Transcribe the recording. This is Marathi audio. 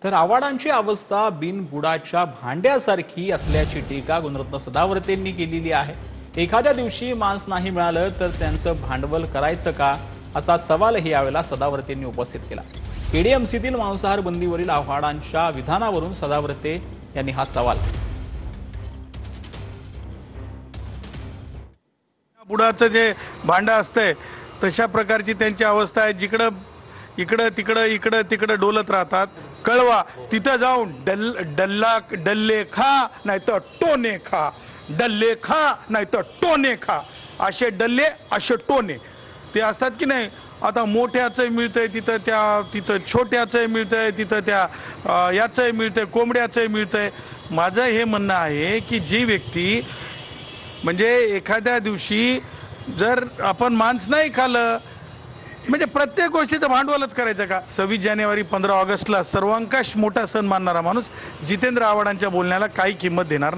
तर आव्हाडांची अवस्था बिनबुडाच्या भांड्यासारखी असल्याची टीका गुणरत्न सदावर्तेंनी केलेली आहे। एखाद्या दिवशी मांस नाही मिळालं तर त्यांचं भांडवल करायचं का, असा सवालही यावेळेला सदावर्तेंनी उपस्थित केला। केडीएमसीतील मांसाहार बंदीवरील आव्हाडांच्या विधानावरून सदावर्ते यांनी हा सवाल केला। बुडाचं जे भांडं असतंय तशा प्रकारची त्यांची अवस्था आहे, जिकडं इकडं तिकडं डोलत राहतात। कळवा तिथं जाऊन डल्ले खा नाही तर टोने खा, डल्ले खा नाही तर टोने खा, असे डल्ले असे टोने ते असतात की नाही। आता मोठ्याचं मिळतंय तिथं छोट्याचं मिळतंय तिथं याचं मिळतंय, कोंबड्याचं मिळतंय। माझं हे म्हणणं आहे की जी व्यक्ती म्हणजे एखाद्या दिवशी जर आपण मांस नाही खाल्लं म्हणजे प्रत्येक गोष्टीचं भांडवलच करायचं का? 26 जानेवारी 15 ऑगस्टला सर्वांकाश मोठा सण मानणारा माणूस जितेंद्र आव्हाडांच्या बोलण्याला काही किंमत देणार नाही।